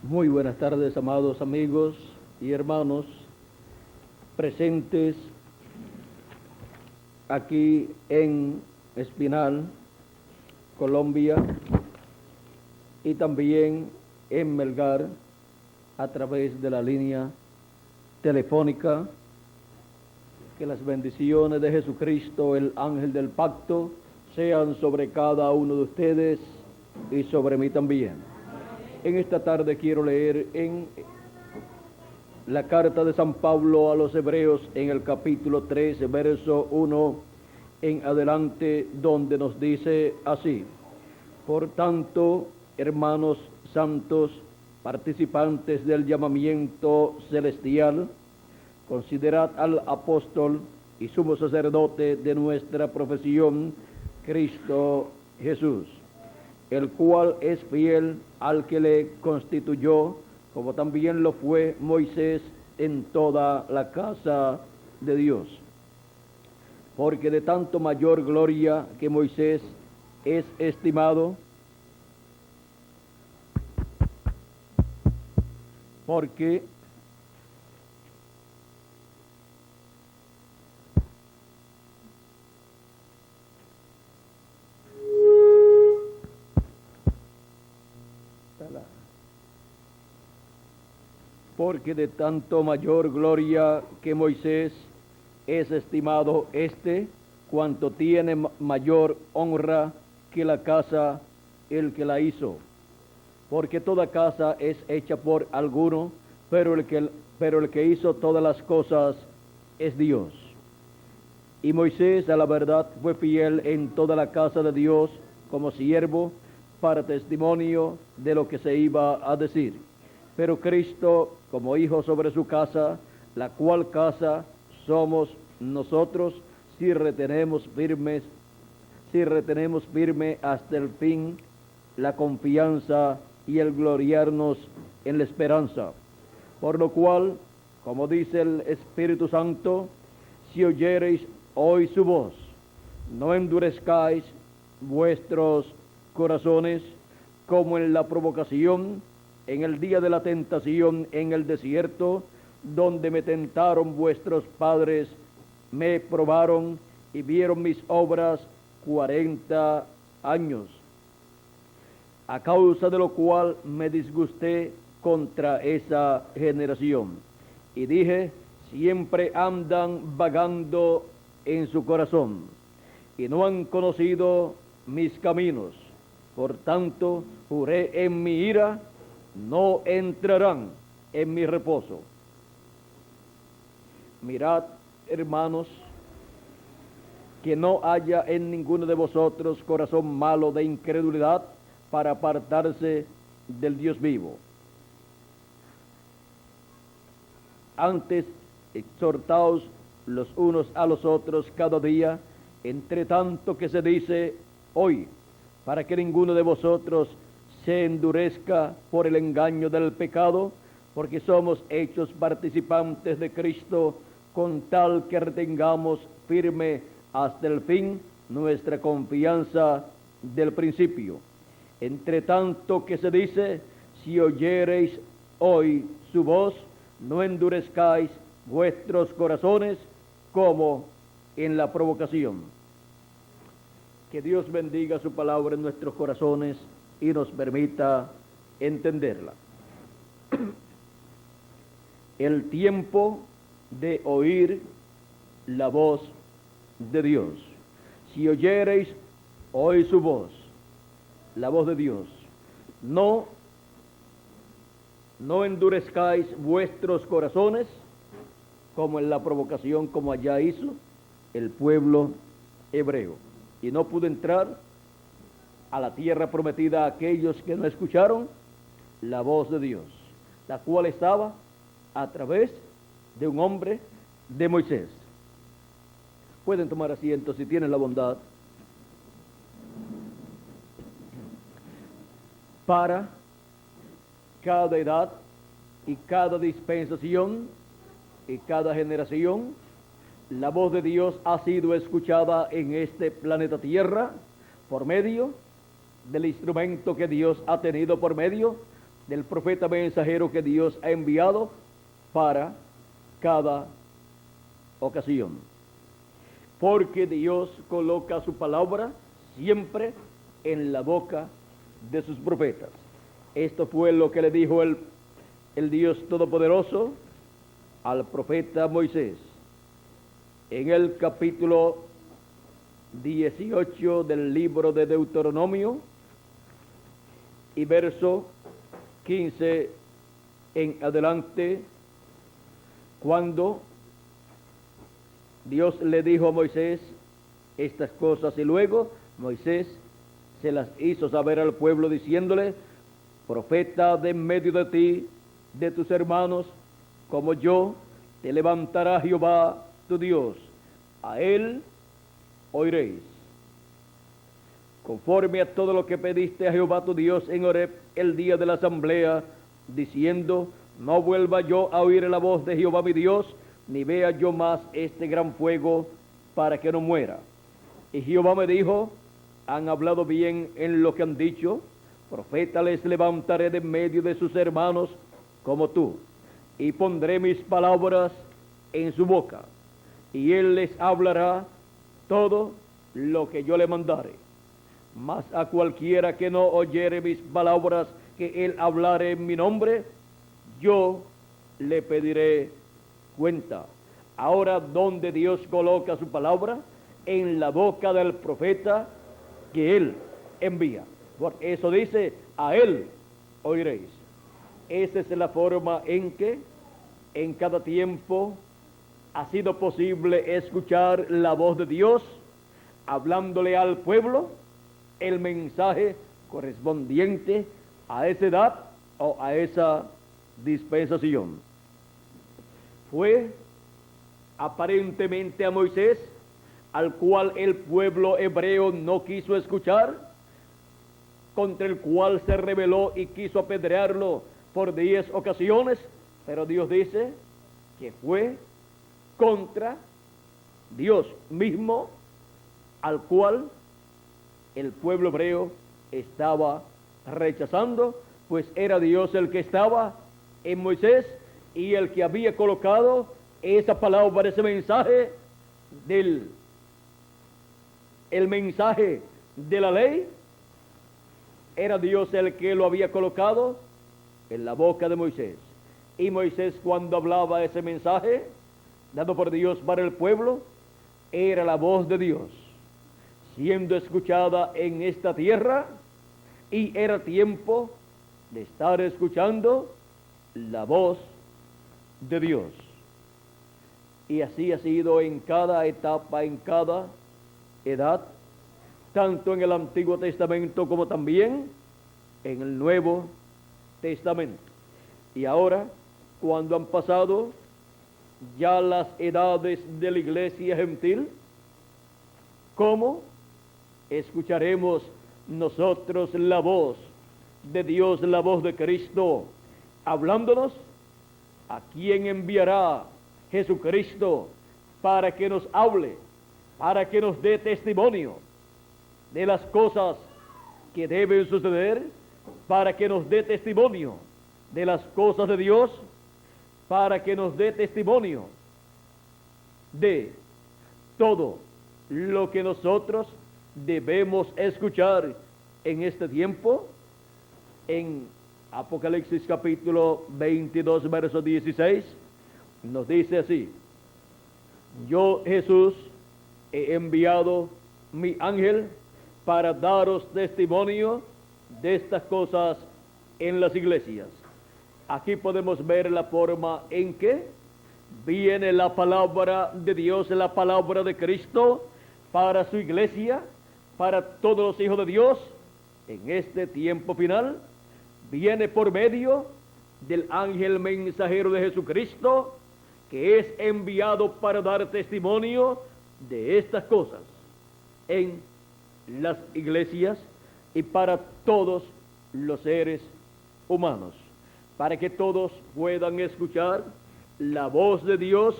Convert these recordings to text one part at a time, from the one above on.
Muy buenas tardes, amados amigos y hermanos presentes aquí en Espinal, Colombia, y también en Melgar a través de la línea telefónica. Que las bendiciones de Jesucristo, el ángel del pacto, sean sobre cada uno de ustedes y sobre mí también. En esta tarde quiero leer en la carta de San Pablo a los Hebreos en el capítulo 3, verso 1 en adelante, donde nos dice así: Por tanto, hermanos santos, participantes del llamamiento celestial, considerad al apóstol y sumo sacerdote de nuestra profesión, Cristo Jesús, el cual es fiel al que le constituyó, como también lo fue Moisés en toda la casa de Dios. Porque de tanto mayor gloria que Moisés es estimado, porque de tanto mayor gloria que Moisés es estimado cuanto tiene mayor honra que la casa el que la hizo. Porque toda casa es hecha por alguno, pero el que hizo todas las cosas es Dios. Y Moisés a la verdad fue fiel en toda la casa de Dios como siervo para testimonio de lo que se iba a decir. Pero Cristo como hijo sobre su casa, la cual casa somos nosotros, si retenemos firme hasta el fin la confianza y el gloriarnos en la esperanza. Por lo cual, como dice el Espíritu Santo, si oyereis hoy su voz, no endurezcáis vuestros corazones como en la provocación, en el día de la tentación en el desierto, donde me tentaron vuestros padres, me probaron y vieron mis obras 40 años. A causa de lo cual me disgusté contra esa generación. Y dije, siempre andan vagando en su corazón, y no han conocido mis caminos. Por tanto, juré en mi ira, no entrarán en mi reposo. Mirad, hermanos, que no haya en ninguno de vosotros corazón malo de incredulidad para apartarse del Dios vivo. Antes, exhortaos los unos a los otros cada día, entre tanto que se dice hoy, para que ninguno de vosotros se endurezca por el engaño del pecado, porque somos hechos participantes de Cristo, con tal que retengamos firme hasta el fin nuestra confianza del principio. Entre tanto que se dice, si oyereis hoy su voz, no endurezcáis vuestros corazones como en la provocación. Que Dios bendiga su palabra en nuestros corazones y nos permita entenderla. El tiempo de oír la voz de Dios. Si oyereis hoy su voz, la voz de Dios, no endurezcáis vuestros corazones como en la provocación, como allá hizo el pueblo hebreo, y no pudo entrar a la tierra prometida a aquellos que no escucharon la voz de Dios, la cual estaba a través de un hombre, de Moisés. Pueden tomar asiento si tienen la bondad. Para cada edad y cada dispensación y cada generación, la voz de Dios ha sido escuchada en este planeta Tierra por medio del instrumento que Dios ha tenido por medio del profeta mensajero que Dios ha enviado para cada ocasión. Porque Dios coloca su palabra siempre en la boca de sus profetas. Esto fue lo que le dijo el Dios Todopoderoso al profeta Moisés en el capítulo 18 del libro de Deuteronomio y verso 15 en adelante, cuando Dios le dijo a Moisés estas cosas, y luego Moisés se las hizo saber al pueblo diciéndole: profeta de en medio de ti, de tus hermanos, como yo, te levantará Jehová tu Dios, a él oiréis. Conforme a todo lo que pediste a Jehová tu Dios en Horeb el día de la asamblea, diciendo: no vuelva yo a oír la voz de Jehová mi Dios, ni vea yo más este gran fuego, para que no muera. Y Jehová me dijo: han hablado bien en lo que han dicho, profeta les levantaré de en medio de sus hermanos como tú, y pondré mis palabras en su boca, y él les hablará todo lo que yo le mandare. Mas a cualquiera que no oyere mis palabras que él hablare en mi nombre, yo le pediré cuenta. Ahora, ¿dónde Dios coloca su palabra? En la boca del profeta que él envía. Por eso dice: a él oiréis. Esa es la forma en que en cada tiempo ha sido posible escuchar la voz de Dios hablándole al pueblo el mensaje correspondiente a esa edad o a esa dispensación. Fue aparentemente a Moisés, al cual el pueblo hebreo no quiso escuchar, contra el cual se rebeló y quiso apedrearlo por 10 ocasiones, pero Dios dice que fue contra Dios mismo, al cual el pueblo hebreo estaba rechazando, pues era Dios el que estaba en Moisés y el que había colocado esa palabra, ese mensaje el mensaje de la ley. Era Dios el que lo había colocado en la boca de Moisés. Y Moisés, cuando hablaba ese mensaje dado por Dios para el pueblo, era la voz de Dios siendo escuchada en esta tierra, y era tiempo de estar escuchando la voz de Dios. Y así ha sido en cada etapa, en cada edad, tanto en el Antiguo Testamento como también en el Nuevo Testamento. Y ahora, cuando han pasado ya las edades de la iglesia gentil, ¿cómo escucharemos nosotros la voz de Dios, la voz de Cristo, hablándonos? ¿A quién enviará Jesucristo para que nos hable, para que nos dé testimonio de las cosas que deben suceder, para que nos dé testimonio de las cosas de Dios, para que nos dé testimonio de todo lo que nosotros debemos escuchar en este tiempo? En Apocalipsis capítulo 22, verso 16, nos dice así: yo, Jesús, he enviado mi ángel para daros testimonio de estas cosas en las iglesias. Aquí podemos ver la forma en que viene la palabra de Dios, la palabra de Cristo para su iglesia, para todos los hijos de Dios en este tiempo final. Viene por medio del ángel mensajero de Jesucristo, que es enviado para dar testimonio de estas cosas en las iglesias y para todos los seres humanos, para que todos puedan escuchar la voz de Dios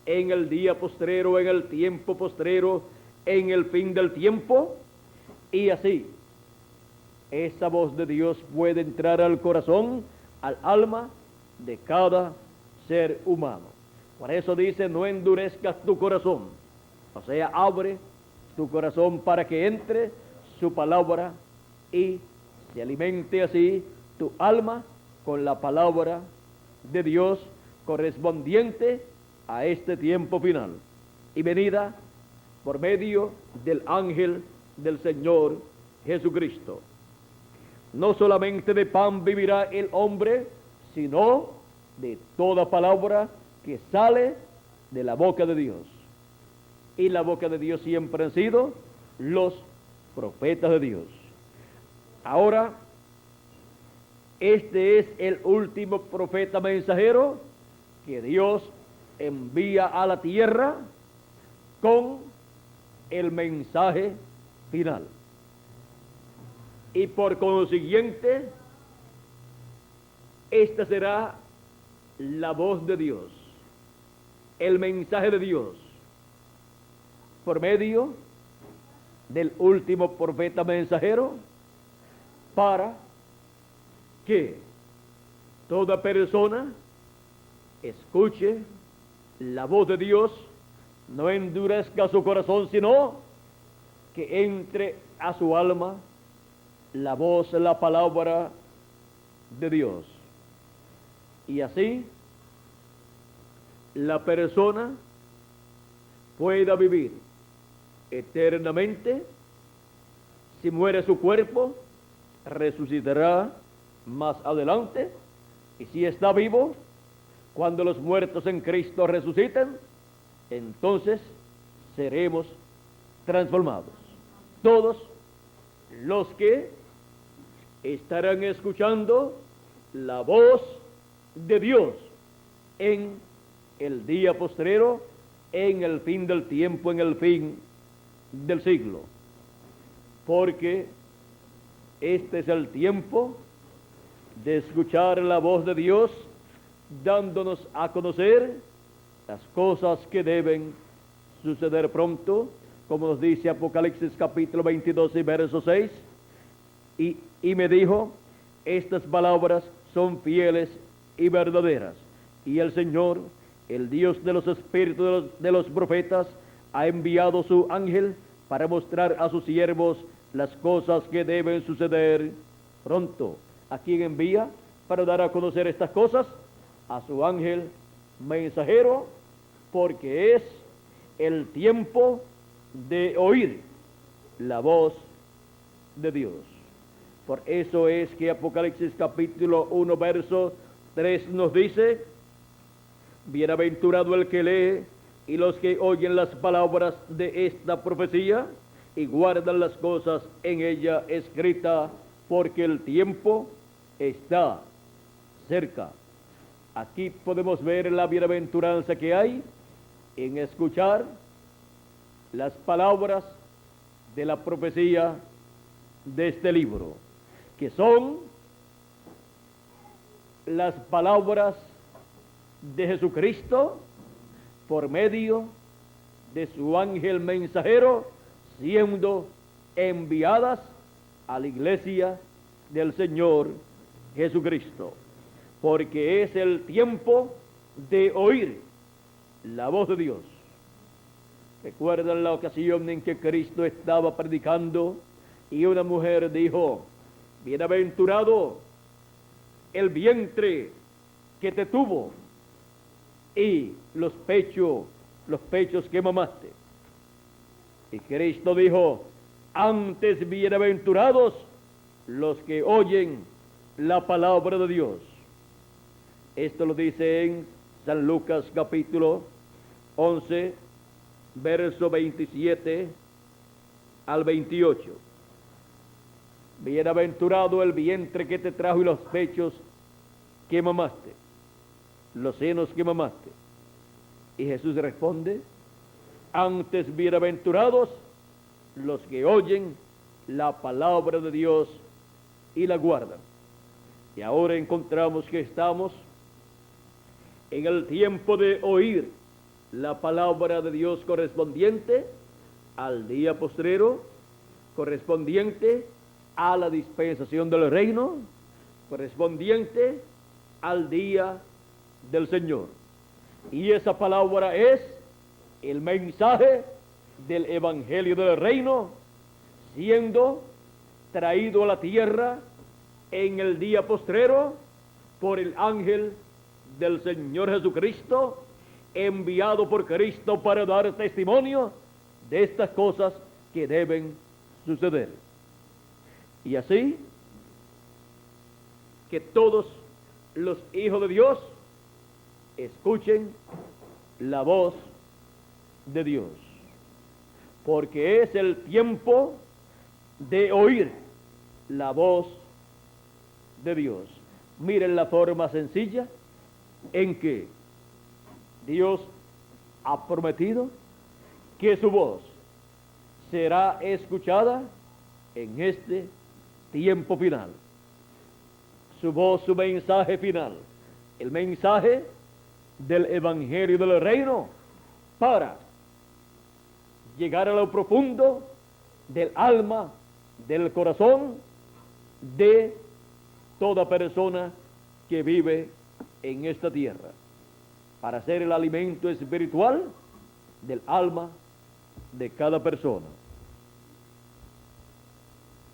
en el día postrero, en el tiempo postrero, en el fin del tiempo, y así esa voz de Dios puede entrar al corazón, al alma de cada ser humano. Por eso dice, no endurezcas tu corazón. O sea, abre tu corazón para que entre su palabra y se alimente así tu alma con la palabra de Dios correspondiente a este tiempo final y venida por medio del ángel del Señor Jesucristo. No solamente de pan vivirá el hombre, sino de toda palabra que sale de la boca de Dios. Y la boca de Dios siempre han sido los profetas de Dios. Ahora, este es el último profeta mensajero que Dios envía a la tierra con el mensaje final. Y por consiguiente, esta será la voz de Dios, el mensaje de Dios, por medio del último profeta mensajero, para que toda persona escuche la voz de Dios, no endurezca su corazón, sino que entre a su alma la voz, la palabra de Dios. Y así la persona pueda vivir eternamente. Si muere su cuerpo, resucitará más adelante. Y si está vivo, cuando los muertos en Cristo resuciten, entonces seremos transformados. Todos los que estarán escuchando la voz de Dios en el día postrero, en el fin del tiempo, en el fin del siglo. Porque este es el tiempo de escuchar la voz de Dios, dándonos a conocer las cosas que deben suceder pronto, como nos dice Apocalipsis capítulo 22 y verso 6. Y me dijo, estas palabras son fieles y verdaderas. Y el Señor, el Dios de los espíritus de los profetas, ha enviado su ángel para mostrar a sus siervos las cosas que deben suceder pronto. ¿A quién envía para dar a conocer estas cosas? A su ángel mensajero, porque es el tiempo de oír la voz de Dios. Por eso es que Apocalipsis capítulo 1 verso 3 nos dice, bienaventurado el que lee y los que oyen las palabras de esta profecía y guardan las cosas en ella escritas, porque el tiempo está cerca. Aquí podemos ver la bienaventuranza que hay en escuchar las palabras de la profecía de este libro, que son las palabras de Jesucristo por medio de su ángel mensajero, siendo enviadas a la iglesia del Señor Jesucristo, porque es el tiempo de oír la voz de Dios. ¿Recuerdan la ocasión en que Cristo estaba predicando y una mujer dijo, bienaventurado el vientre que te tuvo y los pechos que mamaste? Y Cristo dijo, antes bienaventurados los que oyen la palabra de Dios. Esto lo dice en San Lucas capítulo 11, verso 27 al 28. Bienaventurado el vientre que te trajo y los pechos que mamaste, los senos que mamaste. Y Jesús responde, antes bienaventurados los que oyen la palabra de Dios y la guardan. Y ahora encontramos que estamos en el tiempo de oír la palabra de Dios correspondiente al día postrero, correspondiente a la dispensación del reino correspondiente al día del Señor. Y esa palabra es el mensaje del Evangelio del reino, siendo traído a la tierra en el día postrero por el ángel del Señor Jesucristo, enviado por Cristo para dar testimonio de estas cosas que deben suceder. Y así que todos los hijos de Dios escuchen la voz de Dios, porque es el tiempo de oír la voz de Dios. Miren la forma sencilla en que Dios ha prometido que su voz será escuchada en este tiempo final. Su voz, su mensaje final, el mensaje del Evangelio del reino, para llegar a lo profundo del alma, del corazón de toda persona que vive en esta tierra, para ser el alimento espiritual del alma de cada persona.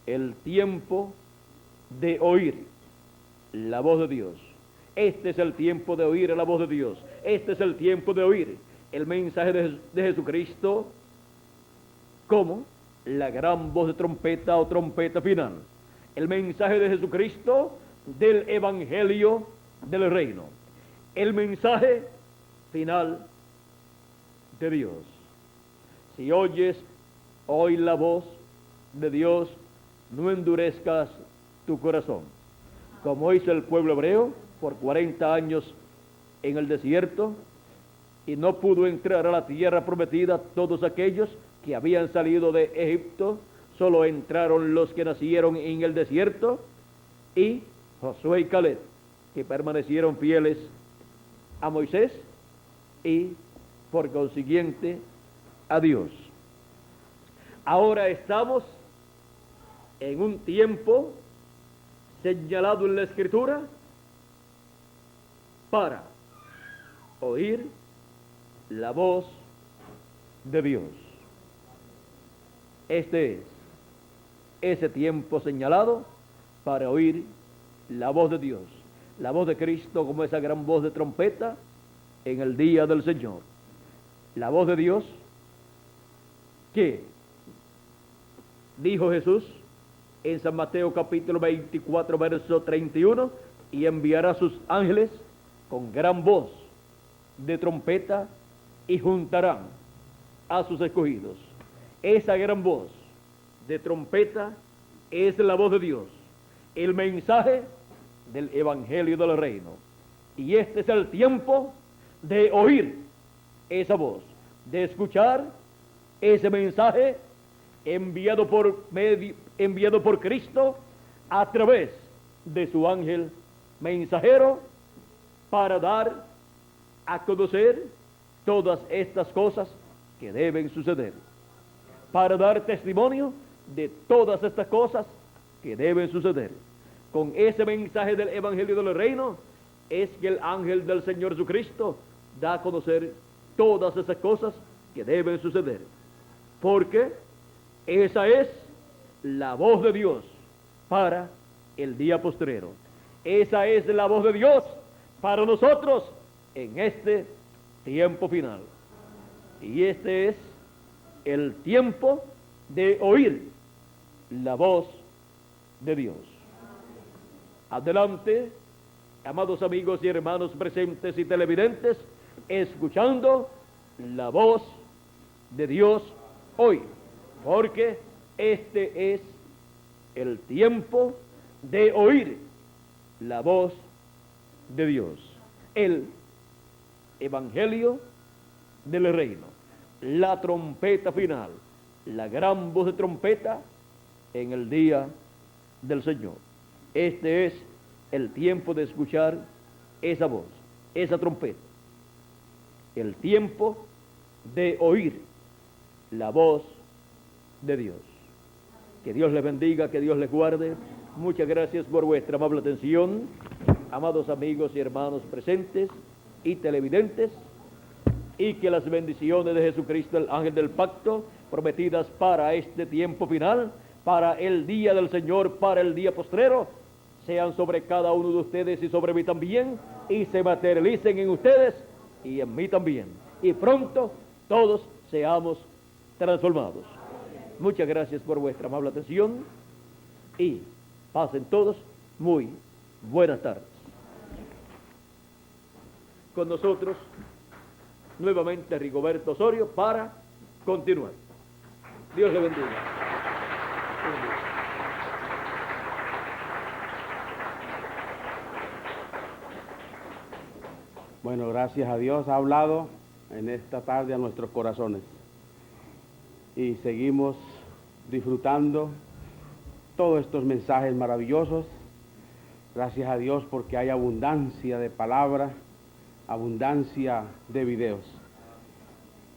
El tiempo de oír la voz de Dios. Este es el tiempo de oír la voz de Dios. Este es el tiempo de oír el mensaje de Jesucristo como la gran voz de trompeta o trompeta final. El mensaje de Jesucristo del Evangelio del reino. El mensaje final de Dios. Si oyes hoy la voz de Dios, no endurezcas tu corazón, como hizo el pueblo hebreo por 40 años en el desierto, y no pudo entrar a la tierra prometida todos aquellos que habían salido de Egipto. Solo entraron los que nacieron en el desierto, y Josué y Caleb, que permanecieron fieles a Moisés y por consiguiente a Dios. Ahora estamos en un tiempo señalado en la Escritura para oír la voz de Dios. Este es ese tiempo señalado para oír la voz de Dios, la voz de Cristo como esa gran voz de trompeta en el día del Señor. La voz de Dios que dijo Jesús en San Mateo capítulo 24 verso 31, y enviará a sus ángeles con gran voz de trompeta y juntarán a sus escogidos. Esa gran voz de trompeta es la voz de Dios, el mensaje del Evangelio del reino. Y este es el tiempo de oír esa voz, de escuchar ese mensaje enviado por Cristo a través de su ángel mensajero, para dar a conocer todas estas cosas que deben suceder, para dar testimonio de todas estas cosas que deben suceder. Con ese mensaje del Evangelio del reino es que el ángel del Señor Jesucristo da a conocer todas esas cosas que deben suceder, porque esa es la voz de Dios para el día postrero. Esa es la voz de Dios para nosotros en este tiempo final. Y este es el tiempo de oír la voz de Dios. Adelante, amados amigos y hermanos presentes y televidentes, escuchando la voz de Dios hoy, porque este es el tiempo de oír la voz de Dios, el Evangelio del reino, la trompeta final, la gran voz de trompeta en el día del Señor. Este es el tiempo de escuchar esa voz, esa trompeta, el tiempo de oír la voz de Dios. Que Dios les bendiga, que Dios les guarde. Muchas gracias por vuestra amable atención, amados amigos y hermanos presentes y televidentes, y que las bendiciones de Jesucristo, el ángel del pacto, prometidas para este tiempo final, para el día del Señor, para el día postrero, sean sobre cada uno de ustedes y sobre mí también, y se materialicen en ustedes y en mí también. Y pronto todos seamos transformados. Muchas gracias por vuestra amable atención y pasen todos muy buenas tardes. Con nosotros nuevamente Rigoberto Osorio para continuar. Dios le bendiga. Bueno, gracias a Dios ha hablado en esta tarde a nuestros corazones y seguimos disfrutando todos estos mensajes maravillosos. Gracias a Dios porque hay abundancia de palabra, abundancia de videos,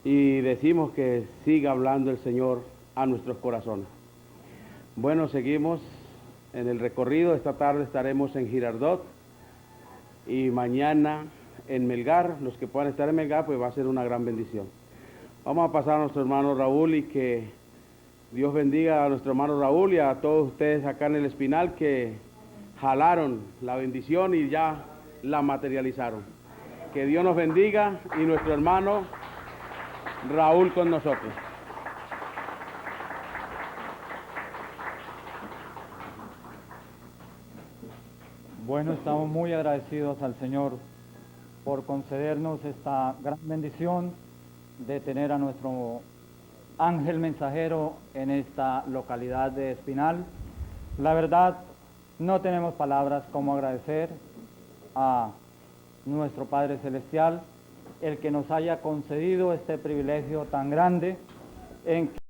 y decimos que siga hablando el Señor a nuestros corazones. Bueno, seguimos en el recorrido. Esta tarde estaremos en Girardot y mañana en Melgar. Los que puedan estar en Melgar, pues va a ser una gran bendición. Vamos a pasar a nuestro hermano Raúl y que Dios bendiga a nuestro hermano Raúl y a todos ustedes acá en el Espinal que jalaron la bendición y ya la materializaron. Que Dios nos bendiga y nuestro hermano Raúl con nosotros. Bueno, estamos muy agradecidos al Señor por concedernos esta gran bendición de tener a nuestro ángel mensajero en esta localidad de Espinal. La verdad, no tenemos palabras como agradecer a nuestro Padre Celestial el que nos haya concedido este privilegio tan grande en que